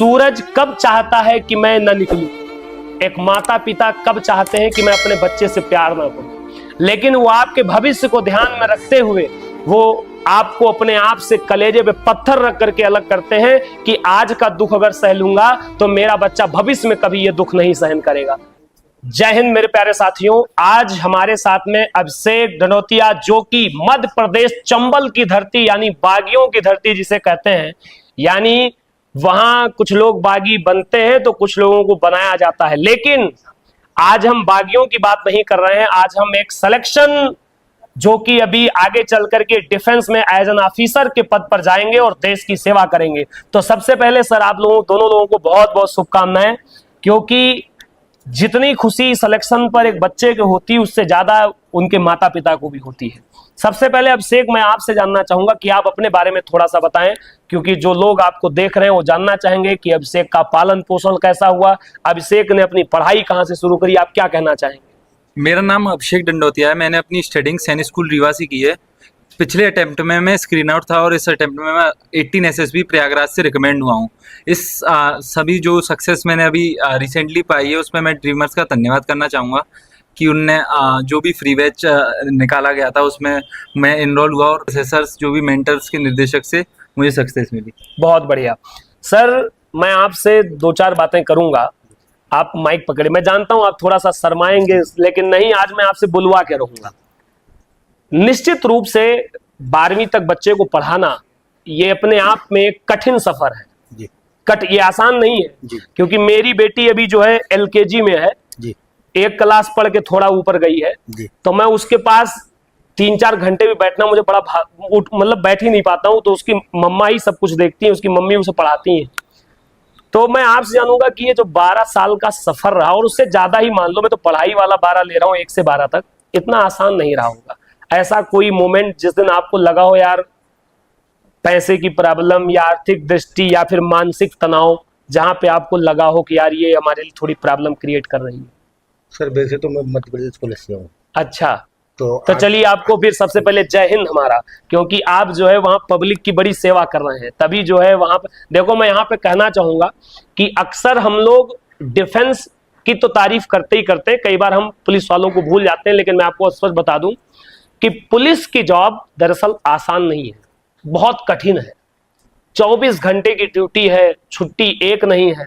सूरज कब चाहता है कि मैं न निकलूं, एक माता पिता कब चाहते हैं कि मैं अपने बच्चे से प्यार ना करूं, लेकिन वो आपके भविष्य को ध्यान में रखते हुए वो आपको अपने आप से कलेजे पे पत्थर रख करके अलग करते हैं कि आज का दुख अगर सह लूंगा तो मेरा बच्चा भविष्य में कभी ये दुख नहीं सहन करेगा। जय हिंद मेरे प्यारे साथियों, आज हमारे साथ में अभिषेक डनोतिया, जो कि मध्य प्रदेश चंबल की धरती यानी बागियों की धरती जिसे कहते हैं, यानी वहां कुछ लोग बागी बनते हैं तो कुछ लोगों को बनाया जाता है, लेकिन आज हम बागियों की बात नहीं कर रहे हैं। आज हम एक सिलेक्शन जो कि अभी आगे चल करके डिफेंस में एज एन ऑफिसर के पद पर जाएंगे और देश की सेवा करेंगे। तो सबसे पहले सर आप लोगों दोनों लोगों को बहुत बहुत शुभकामनाएं, क्योंकि जितनी खुशी सिलेक्शन पर एक बच्चे की होती है उससे ज्यादा उनके माता पिता को भी होती है। सबसे पहले अभिषेक, मैं आपसे जानना चाहूंगा कि आप अपने बारे में थोड़ा सा बताएं, क्योंकि जो लोग आपको देख रहे हैं वो जानना चाहेंगे कि अभिषेक का पालन पोषण कैसा हुआ, अभिषेक ने अपनी पढ़ाई कहां से शुरू करी, आप क्या कहना चाहेंगे? मेरा नाम अभिषेक डंडोतिया है। मैंने अपनी स्टडिंग सैनिक स्कूल रीवा से की है। पिछले अटेम्प्ट में मैं स्क्रीन आउट था और इस अटेम्प्ट में मैं 18 SSB प्रयागराज से रिकमेंड हुआ हूँ। इस सभी जो सक्सेस मैंने अभी रिसेंटली पाई है उसमें मैं ड्रीमर्स का धन्यवाद करना चाहूँगा कि उनने जो भी फ्री बैच निकाला गया था उसमें मैं इनरोल हुआ और प्रोफेसर्स जो भी मेंटर्स के निर्देशक से मुझे सक्सेस मिली। बहुत बढ़िया सर, मैं आपसे दो चार बातें करूंगा, आप माइक पकड़े। मैं जानता हूं आप थोड़ा सा शर्माएंगे, लेकिन नहीं, आज मैं आपसे बुलवा के रहूंगा। निश्चित रूप से 12वीं तक बच्चे को पढ़ाना ये अपने आप में एक कठिन सफर है जी। ये आसान नहीं है जी। क्योंकि मेरी बेटी अभी जो है LKG में है जी। एक क्लास पढ़ के थोड़ा ऊपर गई है जी। तो मैं उसके पास 3-4 घंटे भी बैठना मुझे बड़ा मतलब बैठ ही नहीं पाता हूं, तो उसकी मम्मा ही सब कुछ देखती है, उसकी मम्मी उसे पढ़ाती है। तो मैं आपसे जानूंगा कि ये जो 12 साल का सफर रहा, और उससे ज्यादा ही मान लो, मैं तो पढ़ाई वाला 12 ले रहा हूँ, 1 से 12 तक, इतना आसान नहीं रहा होगा। ऐसा कोई मोमेंट जिस दिन आपको लगा हो यार पैसे की प्रॉब्लम या आर्थिक दृष्टि या फिर मानसिक तनाव, जहां पे आपको लगा हो कि यार ये हमारे लिए थोड़ी प्रॉब्लम क्रिएट कर रही है? सर वैसे तो मैं मध्य प्रदेश पुलिस से हूँ। अच्छा, तो चलिए आपको फिर सबसे पहले जय हिंद हमारा, क्योंकि आप जो है वहां पब्लिक की बड़ी सेवा कर रहे हैं, तभी जो है वहां पे देखो। मैं यहाँ पे कहना चाहूंगा कि अक्सर हम लोग डिफेंस की तो तारीफ करते ही करते, कई बार हम पुलिस वालों को भूल जाते हैं, लेकिन मैं आपको स्पष्ट बता दूं कि पुलिस की जॉब दरअसल आसान नहीं है, बहुत कठिन है। 24 घंटे की ड्यूटी है, छुट्टी एक नहीं है,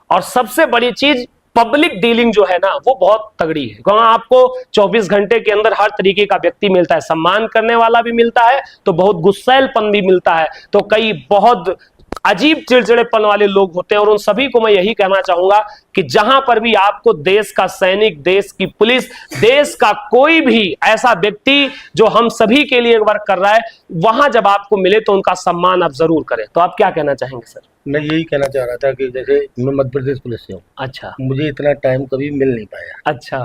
और सबसे बड़ी चीज पब्लिक डीलिंग जो है ना वो बहुत तगड़ी है। वहां आपको 24 घंटे के अंदर हर तरीके का व्यक्ति मिलता है, सम्मान करने वाला भी मिलता है, तो बहुत गुस्सैलपन भी मिलता है, तो कई बहुत अजीब चिड़चिड़ेपन वाले लोग होते हैं। और उन सभी को मैं यही कहना चाहूंगा कि जहां पर भी आपको देश का सैनिक, देश की पुलिस, देश का कोई भी ऐसा व्यक्ति जो हम सभी के लिए वर्क कर रहा है, वहां जब आपको मिले तो उनका सम्मान आप जरूर करें। तो आप क्या कहना चाहेंगे सर? मैं यही कहना चाह रहा था कि जैसे मैं मध्य प्रदेश पुलिस से हूँ। अच्छा, मुझे इतना टाइम कभी मिल नहीं पाया। अच्छा,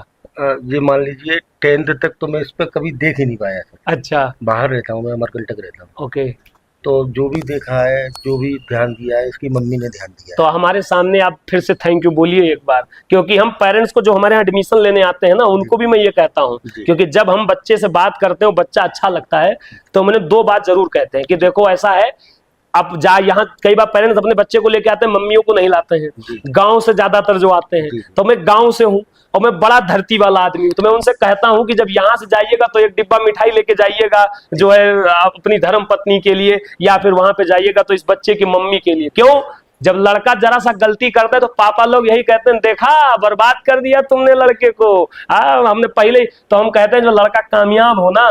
ये मान लीजिए 10th तक तो मैं इस पर कभी देख ही नहीं पाया था। अच्छा, बाहर रहता हूँ मैं, अमरकंटक रहता हूँ। ओके। तो जो भी देखा है, जो भी ध्यान दिया है, इसकी मम्मी ने ध्यान दिया तो हमारे सामने आप फिर से थैंक यू बोलिए एक बार, क्योंकि हम पेरेंट्स को जो हमारे यहाँ एडमिशन लेने आते हैं ना, उनको भी मैं ये कहता हूँ, क्योंकि जब हम बच्चे से बात करते हैं बच्चा अच्छा लगता है, तो मैंने 2 बात जरूर कहते हैं कि देखो ऐसा है, अब यहाँ कई बार पेरेंट्स अपने बच्चे को लेके आते हैं, मम्मियों को नहीं लाते हैं, गांव से ज्यादातर जो आते हैं। तो मैं गांव से हूँ और मैं बड़ा धरती वाला आदमी हूँ, तो मैं उनसे कहता हूँ कि जब यहाँ से जाइएगा तो एक डिब्बा मिठाई लेके जाइएगा जो है अपनी धर्म पत्नी के लिए, या फिर वहां पे जाइएगा तो इस बच्चे की मम्मी के लिए। क्यों? जब लड़का जरा सा गलती करता है तो पापा लोग यही कहते हैं, देखा बर्बाद कर दिया तुमने लड़के को। हमने पहले, तो हम कहते हैं जो लड़का कामयाब हो ना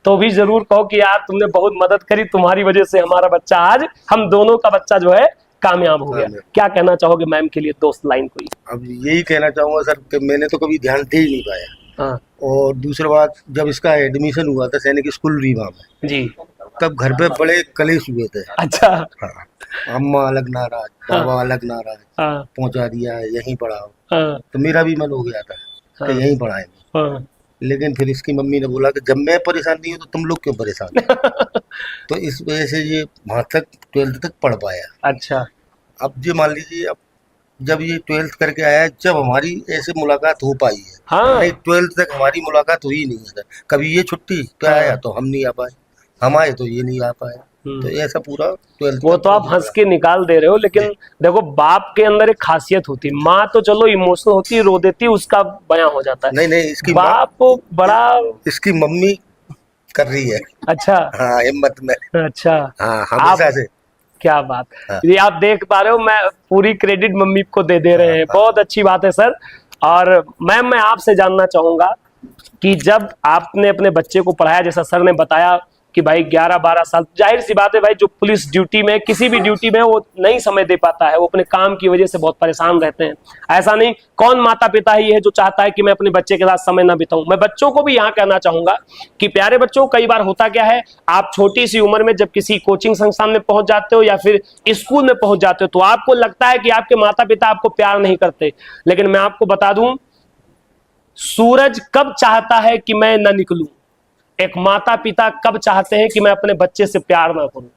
तो भी जरूर कहो कि यार तुमने बहुत मदद करी, तुम्हारी वजह से हमारा बच्चा, आज हम दोनों का बच्चा जो है कामयाब हो गया। क्या कहना चाहोगे मैम के लिए दोस्त लाइन कोई? अब यही कहना चाहूंगा सर कि मैंने तो कभी ध्यान दे ही नहीं पाया। हाँ। और दूसरी बात, जब इसका एडमिशन हुआ था सैनिक स्कूल रीवा में जी, तब घर पे बड़े कलेश हुए थे। अच्छा, हाँ, अम्मा अलग नाराज, बाबा अलग नाराज, पहुंचा दिया है यहीं पढ़ाओ। तो मेरा भी मन हो गया था कि यहीं पढ़ाएंगे, लेकिन फिर इसकी मम्मी ने बोला कि जब मैं परेशान नहीं हूँ तो तुम लोग क्यों परेशान हो? तो इस वजह से ये वहां तक 12th तक पढ़ पाया। अच्छा, अब ये मान लीजिए, अब जब ये 12th करके आया, जब हमारी ऐसे मुलाकात हो पाई है। हाँ। नहीं, 12th तक हमारी मुलाकात हुई नहीं है। कभी ये छुट्टी पे आया तो हम नहीं आ पाए, हम आए तो ये नहीं आ पाए। तो ऐसा पूरा 12th वो तो आप हंस के निकाल दे रहे हो, लेकिन देखो बाप के अंदर एक खासियत होती है। माँ तो चलो इमोशनल होती है, रो देती है, उसका बयां हो जाता है। नहीं, इसकी बाप बड़ा, इसकी मम्मी कर रही है। अच्छा, हाँ, हिम्मत में। अच्छा, हाँ, हमेशा से। क्या बात। हाँ। ये आप देख पा रहे हो, मैं पूरी क्रेडिट मम्मी को दे रहे हैं। बहुत अच्छी बात है सर। और मैम, मैं आपसे जानना चाहूंगा कि जब आपने अपने बच्चे को पढ़ाया, जैसा सर ने बताया कि भाई 11-12 साल, जाहिर सी बात है भाई, जो पुलिस ड्यूटी में, किसी भी ड्यूटी में वो नहीं समय दे पाता है, वो अपने काम की वजह से बहुत परेशान रहते हैं। ऐसा नहीं, कौन माता पिता ही है जो चाहता है कि मैं अपने बच्चे के साथ समय ना बिताऊं। मैं बच्चों को भी यहाँ कहना चाहूंगा कि प्यारे बच्चों, कई बार होता क्या है, आप छोटी सी उम्र में जब किसी कोचिंग संस्थान में पहुंच जाते हो या फिर स्कूल में पहुंच जाते हो, तो आपको लगता है कि आपके माता पिता आपको प्यार नहीं करते। लेकिन मैं आपको बता दूं, सूरज कब चाहता है कि मैं न निकलूं, एक माता पिता कब चाहते हैं कि मैं अपने बच्चे से प्यार ना करूं,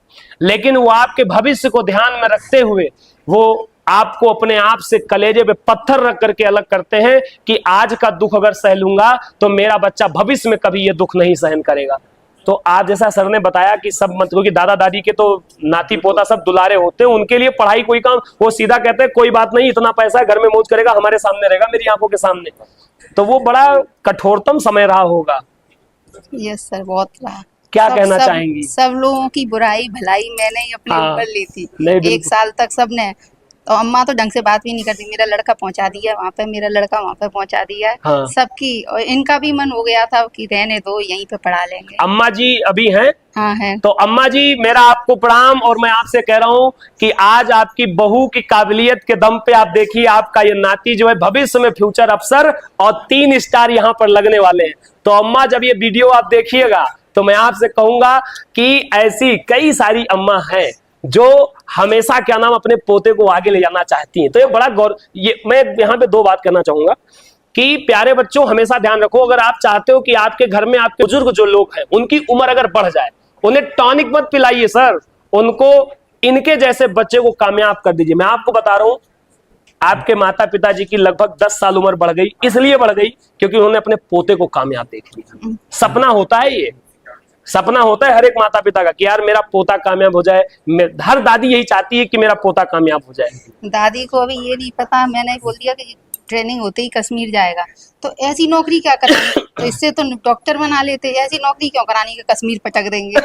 लेकिन वो आपके भविष्य को ध्यान में रखते हुए वो आपको अपने आप से कलेजे पे पत्थर रख करके अलग करते हैं कि आज का दुख अगर सह लूंगा तो मेरा बच्चा भविष्य में कभी ये दुख नहीं सहन करेगा। तो आज जैसा सर ने बताया कि सब मतलब कि दादा दादी के तो नाती पोता सब दुलारे होते हैं, उनके लिए पढ़ाई कोई काम, वो सीधा कहते हैं कोई बात नहीं, इतना पैसा है, घर में मौज करेगा, हमारे सामने रहेगा, मेरी आंखों के सामने। तो वो बड़ा कठोरतम समय रहा होगा। यस सर, बहुत रहा। क्या कहना चाहेंगी? सब लोगों की बुराई भलाई मैंने ही अपने ऊपर ली थी। नहीं, 1 साल तक सबने, तो अम्मा तो ढंग से बात भी नहीं करती, मेरा लड़का पहुंचा दिया वहाँ पे, मेरा लड़का वहाँ पे पहुंचा दिया। हाँ। सबकी, और इनका भी मन हो गया था कि रहने दो, यहीं पे पढ़ा लेंगे। अम्मा जी अभी हैं? हाँ है। तो अम्मा जी, मेरा आपको प्रणाम। और मैं आपसे कह रहा हूं कि आज आपकी बहू की काबिलियत के दम पे आप देखिए, आपका ये नाती जो है भविष्य में फ्यूचर अफसर और 3 स्टार यहाँ पर लगने वाले हैं। तो अम्मा, जब ये वीडियो आप देखिएगा तो मैं आपसे कहूंगा कि ऐसी कई सारी अम्मा हैं जो हमेशा क्या नाम अपने पोते को आगे ले जाना चाहती हैं। तो ये बड़ा गौर, ये मैं यहाँ पे 2 बात कहना चाहूंगा कि प्यारे बच्चों, हमेशा ध्यान रखो, अगर आप चाहते हो कि आपके घर में आपके बुजुर्ग जो लोग हैं उनकी उम्र अगर बढ़ जाए, उन्हें टॉनिक मत पिलाइए सर, उनको इनके जैसे बच्चे को कामयाब कर दीजिए। मैं आपको बता रहा हूं, आपके माता पिताजी की लगभग 10 साल उम्र बढ़ गई, इसलिए बढ़ गई क्योंकि उन्होंने अपने पोते को कामयाब देख लिया। सपना होता है, ये सपना होता है हर एक माता पिता का कि यार मेरा पोता कामयाब हो जाए। हर दादी यही चाहती है कि मेरा पोता कामयाब हो जाए। दादी को अभी ये नहीं पता, मैंने बोल दिया कि ट्रेनिंग होते ही कश्मीर जाएगा, तो ऐसी नौकरी क्या करेंगे, तो इससे तो डॉक्टर बना लेते, ऐसी नौकरी क्यों करानी कि कश्मीर पटक देंगे।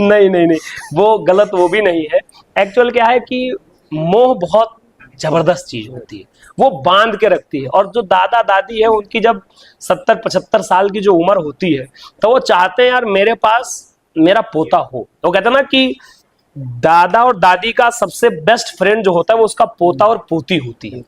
नहीं नहीं नहीं, वो गलत, वो भी नहीं है। एक्चुअल क्या है कि मोह बहुत जबरदस्त चीज होती है, वो बांध के रखती है। और जो दादा दादी है उनकी जब 70-75 साल की जो उम्र होती है तो वो चाहते हैं यार मेरे पास मेरा पोता हो। तो कहते हैं ना कि दादा और दादी का सबसे बेस्ट फ्रेंड जो होता है वो उसका पोता और पोती होती है।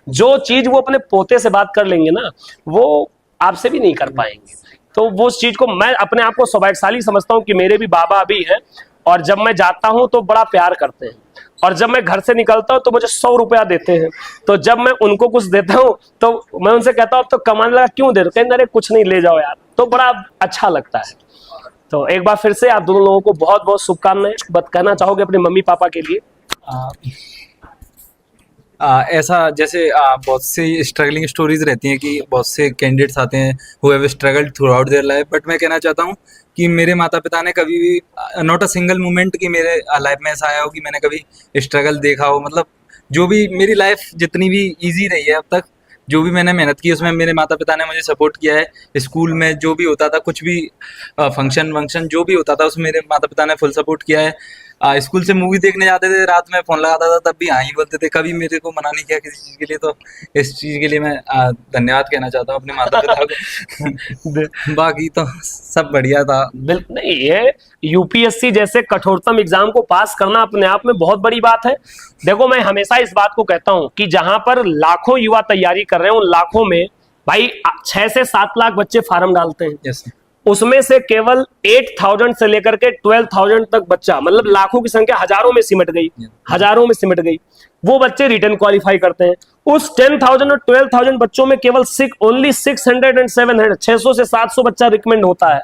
जो चीज वो अपने पोते से बात कर लेंगे ना, वो आपसे भी नहीं कर पाएंगे। तो वो उस चीज को मैं अपने आप को सौभाग्यशाली समझता हूँ कि मेरे भी बाबा भी हैं, और जब मैं जाता हूँ तो बड़ा प्यार करते हैं, और जब मैं घर से निकलता हूँ तो मुझे 100 रुपया देते हैं। तो जब मैं उनको कुछ देता हूँ तो मैं उनसे कहता हूँ अब तो कमाने लगा, क्यों दे रहे हो? अरे कुछ नहीं, ले जाओ यार। तो बड़ा अच्छा लगता है। तो एक बार फिर से आप दोनों लोगों को बहुत बहुत शुभकामनाएं। बत कहना चाहोगे अपने मम्मी पापा के लिए? ऐसा जैसे बहुत सी स्ट्रगलिंग स्टोरीज रहती हैं कि बहुत से कैंडिडेट्स आते हैं who have struggled through out their life, but मैं कहना चाहता हूँ कि मेरे माता पिता ने कभी भी नॉट अ सिंगल मोमेंट कि मेरे लाइफ में ऐसा आया हो कि मैंने कभी स्ट्रगल देखा हो। मतलब जो भी मेरी लाइफ जितनी भी इजी रही है अब तक, जो भी मैंने मेहनत की उसमें मेरे माता पिता ने मुझे सपोर्ट किया है। स्कूल में जो भी होता था, कुछ भी फंक्शन जो भी होता था उसमें मेरे माता पिता ने फुल सपोर्ट किया है। स्कूल से मूवी देखने जाते थे, रात में फ़ोन लगाता था तब भी हाँ ही बोलते थे, कभी मेरे को मना नहीं किया किसी चीज़ के लिए। तो इस चीज़ के लिए मैं धन्यवाद कहना चाहता हूँ अपने माता पिता को। बाकी तो सब बढ़िया था। बिल्कुल नहीं, ये यूपीएससी जैसे कठोरतम एग्जाम को पास करना अपने आप में बहुत बड़ी बात है। देखो, मैं हमेशा इस बात को कहता हूं कि जहां पर लाखों युवा तैयारी कर रहे हैं, उन लाखों में भाई 6 से 7 लाख बच्चे फार्म डालते हैं। यस। उसमें से केवल 8,000 से लेकर के 12,000 तक बच्चा, मतलब लाखों की संख्या हजारों में सिमट गई, हजारों में सिमट गई। वो बच्चे रिटर्न क्वालिफाई करते हैं। उस 10,000 और 12,000 बच्चों में केवल ओनली 600 and 700, 600 से 700 बच्चा रिकमेंड होता है।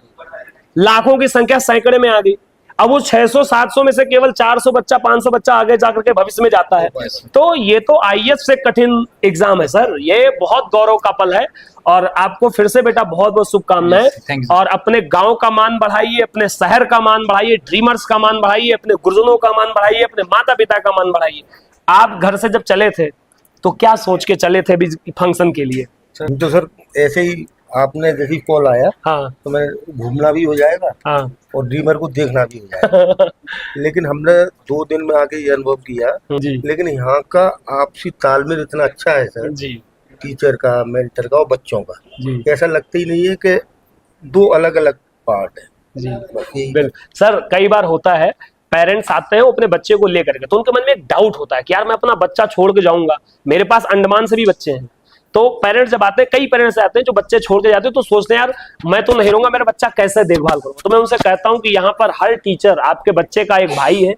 लाखों की संख्या सैकड़े में आ गई। अब वो 600-700 में से केवल 400 बच्चा 500 बच्चा आगे जाकर के भविष्य में जाता है। तो ये तो आईएएस से कठिन एग्जाम है सर, ये बहुत गौरव का पल है। और आपको फिर से बेटा बहुत बहुत शुभकामनाएं। और अपने गांव का मान बढ़ाइए, अपने शहर का मान बढ़ाइए, ड्रीमर्स का मान बढ़ाइए, अपने गुरुजनों का मान बढ़ाइए, अपने माता पिता का मान बढ़ाइए। आप घर से जब चले थे तो क्या सोच के चले थे अभी फंक्शन के लिए? तो सर ऐसे ही आपने जैसे कॉल आया, हाँ, तो मैं घूमना भी हो जाएगा, हाँ, और ड्रीमर को देखना भी हो जाएगा। लेकिन हमने 2 दिन में आके ये अनुभव किया जी, लेकिन यहाँ का आपसी तालमेल इतना अच्छा है सर, जी, टीचर का, मेंटर का और बच्चों का, जी, ऐसा लगता ही नहीं है कि 2 अलग अलग पार्ट है। जी, बस यही बिल्कुल सर। कई बार होता है पेरेंट्स आते हैं वो अपने बच्चे को लेकर के, तो उनके मन में एक डाउट होता है कि यार मैं अपना बच्चा छोड़ के जाऊंगा, मेरे पास अंडमान से भी बच्चे हैं। तो पेरेंट्स जब आते हैं, कई पेरेंट्स आते हैं जो बच्चे छोड़ के जाते हैं तो सोचते हैं यार मैं तो नहीं रहूंगा, मेरा बच्चा कैसे देखभाल करूंगा। तो मैं उनसे कहता हूं कि यहाँ पर हर टीचर आपके बच्चे का एक भाई है,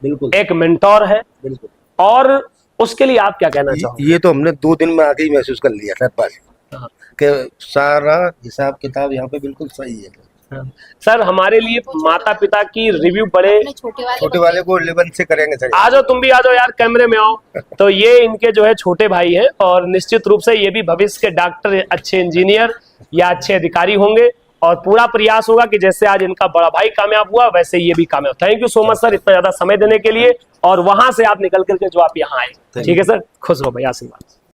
बिल्कुल एक मेंटोर है। बिल्कुल। और उसके लिए आप क्या कहना चाहोगे? ये तो हमने 2 दिन में आके ही महसूस कर लिया सर, बस हाँ। कि सारा हिसाब किताब यहाँ पे बिल्कुल सही है। सर हमारे लिए माता पिता की रिव्यू बड़े, छोटे वाले को 11 से करेंगे सर। आ जाओ तुम भी आ जाओ यार, कैमरे में आओ। तो ये इनके जो है छोटे भाई हैं और निश्चित रूप से ये भी भविष्य के डॉक्टर, अच्छे इंजीनियर या अच्छे अधिकारी होंगे। और पूरा प्रयास होगा कि जैसे आज इनका बड़ा भाई कामयाब हुआ वैसे ये भी कामयाब। Thank you so much sir इतना ज्यादा समय देने के लिए, और वहां से आप निकल करके जो आप यहाँ आए। ठीक है सर, खुश रहो भाई, आशीर्वाद।